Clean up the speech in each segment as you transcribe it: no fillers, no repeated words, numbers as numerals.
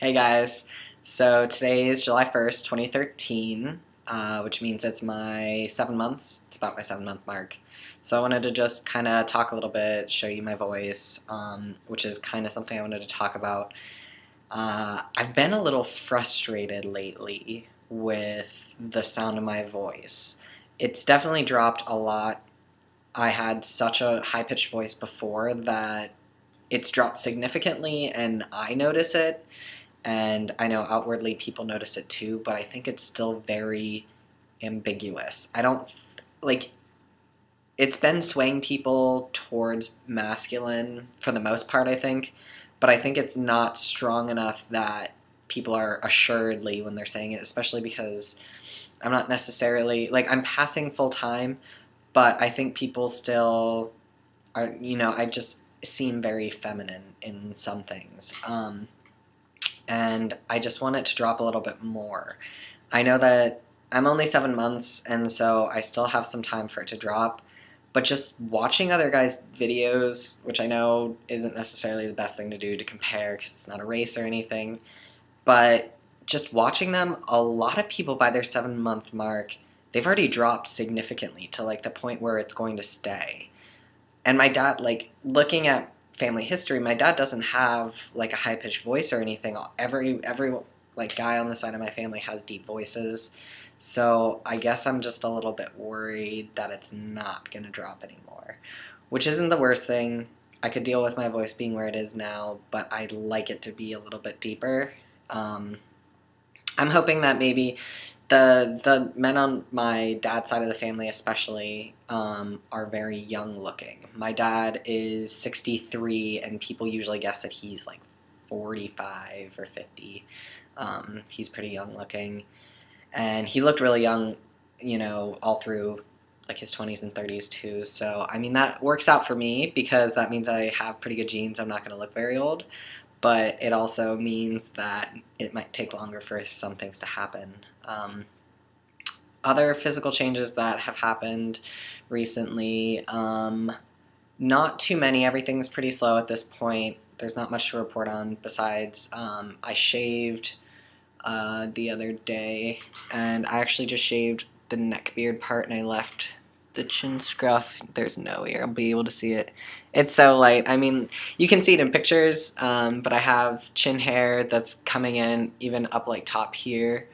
Hey guys, so today is July 1st, 2013, which means it's my 7 months. It's about my 7 month mark. So I wanted to just kind of talk a little bit, show you my voice, which is kind of something I wanted to talk about. I've been a little frustrated lately with the sound of my voice. It's definitely dropped a lot. I had such a high-pitched voice before that it's dropped significantly, and I notice it. And I know outwardly people notice it too, but I think it's still very ambiguous. I don't like it's been swaying people towards masculine for the most part, I think, but I think it's not strong enough that people are assuredly when they're saying it, especially because I'm not necessarily I'm passing full time, but I think people still are, I just seem very feminine in some things. And I just want it to drop a little bit more. I know that I'm only 7 months, and so I still have some time for it to drop, but just watching other guys' videos, which I know isn't necessarily the best thing to do to compare because it's not a race or anything, but just watching them, a lot of people by their 7 month mark, they've already dropped significantly to the point where it's going to stay. And my dad, looking at family history, my dad doesn't have a high pitched voice or anything. Every guy on the side of my family has deep voices. So I guess I'm just a little bit worried that it's not gonna drop anymore, which isn't the worst thing. I could deal with my voice being where it is now, but I'd like it to be a little bit deeper. I'm hoping that maybe the men on my dad's side of the family especially are very young looking. My dad is 63, and people usually guess that he's 45 or 50. He's pretty young looking, and he looked really young, all through his 20s and 30s too. So I mean that works out for me because that means I have pretty good genes. I'm not going to look very old, but it also means that it might take longer for some things to happen. Other physical changes that have happened recently, not too many. Everything's pretty slow at this point. There's not much to report on besides I shaved the other day, and I actually just shaved the neck beard part, and I left the chin scruff. There's no way I'll be able to see it. It's so light. I mean, you can see it in pictures, but I have chin hair that's coming in even up top here,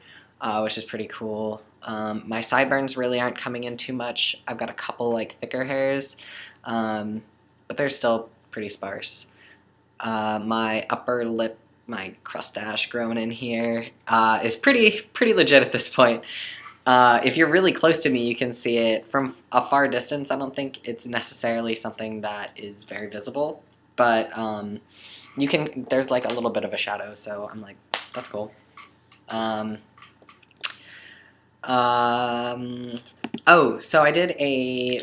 which is pretty cool. My sideburns really aren't coming in too much. I've got a couple thicker hairs, but they're still pretty sparse. My upper lip, my crustache growing in here, is pretty legit at this point. If you're really close to me, you can see it from a far distance. I don't think it's necessarily something that is very visible, but you can. There's a little bit of a shadow, so I'm that's cool. Oh, so I did a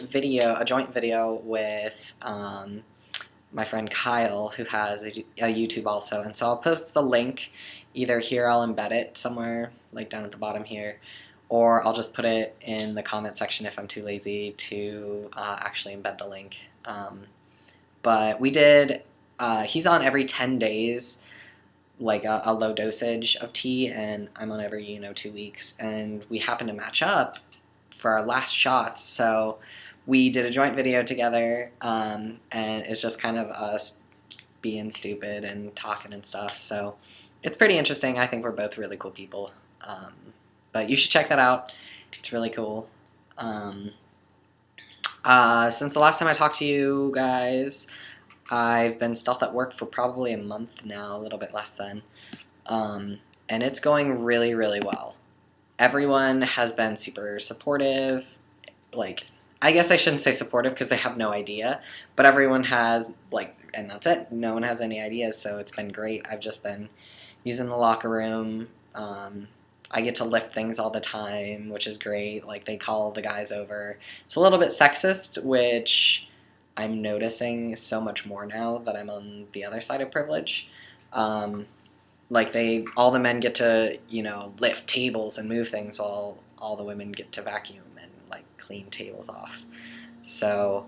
joint video with my friend Kyle, who has a YouTube also, and so I'll post the link either here. I'll embed it somewhere down at the bottom here, or I'll just put it in the comment section if I'm too lazy to actually embed the link. But we did, he's on every 10 days, a low dosage of tea, and I'm on every 2 weeks, and we happened to match up for our last shots, so we did a joint video together, and it's just kind of us being stupid and talking and stuff, so it's pretty interesting. I think we're both really cool people, but you should check that out. It's really cool. Since the last time I talked to you guys, I've been stealth at work for probably a month now, a little bit less than, and it's going really well. Everyone has been super supportive. I guess I shouldn't say supportive because they have no idea, but everyone has, and that's it. No one has any ideas, so it's been great. I've just been using the locker room. I get to lift things all the time, which is great. They call the guys over. It's a little bit sexist, which I'm noticing so much more now that I'm on the other side of privilege. All the men get to, lift tables and move things while all the women get to vacuum and clean tables off. So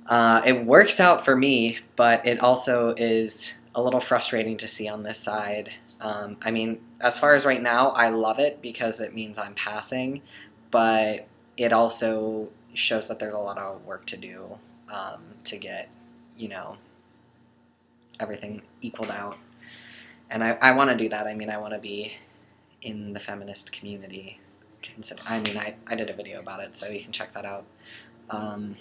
it works out for me, but it also is a little frustrating to see on this side. I mean, as far as right now, I love it because it means I'm passing, but it also shows that there's a lot of work to do to get, you know, everything equaled out. And I want to do that. I mean, I want to be in the feminist community. I mean, I did a video about it, so you can check that out. Um,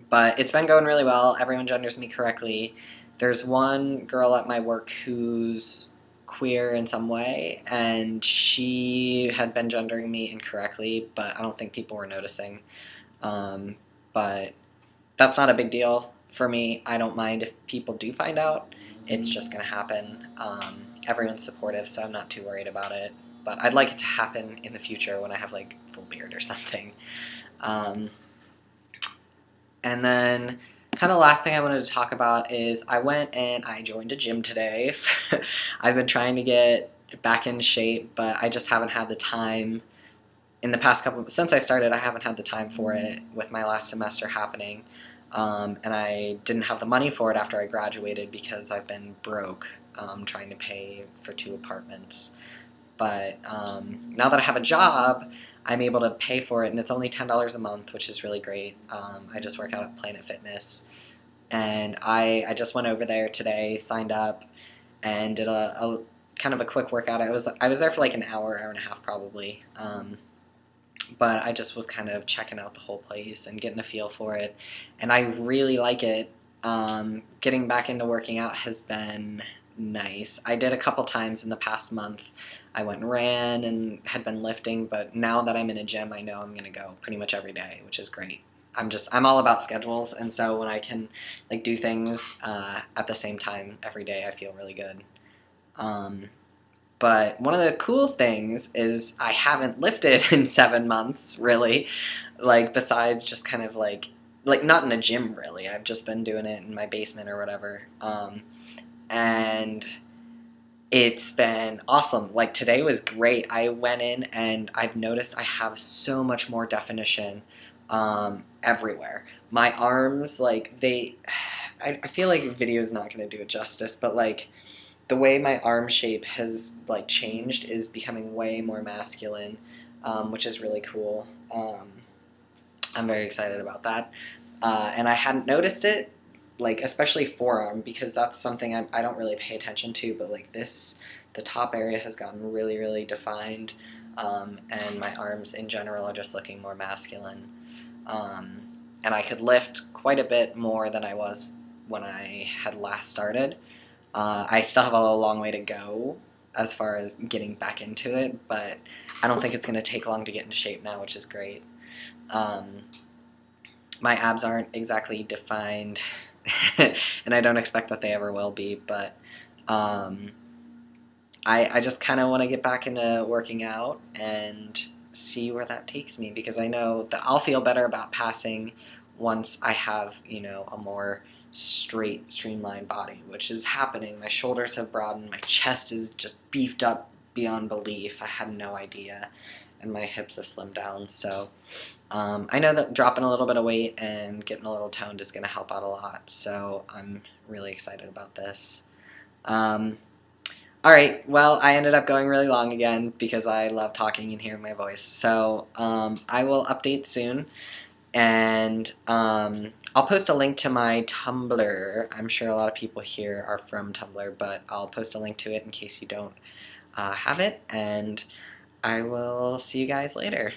but it's been going really well. Everyone genders me correctly. There's one girl at my work who's queer in some way, and she had been gendering me incorrectly, but I don't think people were noticing. But that's not a big deal for me. I don't mind if people do find out. It's just going to happen. Everyone's supportive, so I'm not too worried about it. But I'd like it to happen in the future when I have like full beard or something. And then kind of the last thing I wanted to talk about is I went and I joined a gym today. I've been trying to get back in shape, but I just haven't had the time. In the past since I started, I haven't had the time for it with my last semester happening. And I didn't have the money for it after I graduated because I've been broke trying to pay for 2 apartments. But now that I have a job, I'm able to pay for it, and it's only $10 a month, which is really great. I just work out at Planet Fitness, and I just went over there today, signed up, and did a kind of a quick workout. I was there for like an hour and a half probably, but I just was kind of checking out the whole place and getting a feel for it, and I really like it. Getting back into working out has been nice. I did a couple times in the past month. I went and ran and had been lifting, but now that I'm in a gym, I know I'm going to go pretty much every day, which is great. I'm all about schedules, and so when I can like do things at the same time every day, I feel really good. But one of the cool things is I haven't lifted in 7 months, really, like besides just kind of like not in a gym really. I've just been doing it in my basement or whatever. And it's been awesome. Like today was great. I went in and I've noticed I have so much more definition everywhere. My arms, like I feel like video is not going to do it justice, but like the way my arm shape has like changed is becoming way more masculine, which is really cool. I'm very excited about that. And I hadn't noticed it, like especially forearm, because that's something I don't really pay attention to, but like the top area has gotten really, really defined, and my arms in general are just looking more masculine. And I could lift quite a bit more than I was when I had last started. I still have a long way to go as far as getting back into it, but I don't think it's going to take long to get into shape now, which is great. My abs aren't exactly defined, and I don't expect that they ever will be, but I just kind of want to get back into working out and see where that takes me, because I know that I'll feel better about passing once I have, you know, a more straight, streamlined body, which is happening. My shoulders have broadened, my chest is just beefed up beyond belief. I had no idea, and my hips have slimmed down, so I know that dropping a little bit of weight and getting a little toned is going to help out a lot, so I'm really excited about this. Alright, well, I ended up going really long again because I love talking and hearing my voice, so I will update soon, and I'll post a link to my Tumblr. I'm sure a lot of people here are from Tumblr, but I'll post a link to it in case you don't have it, and I will see you guys later.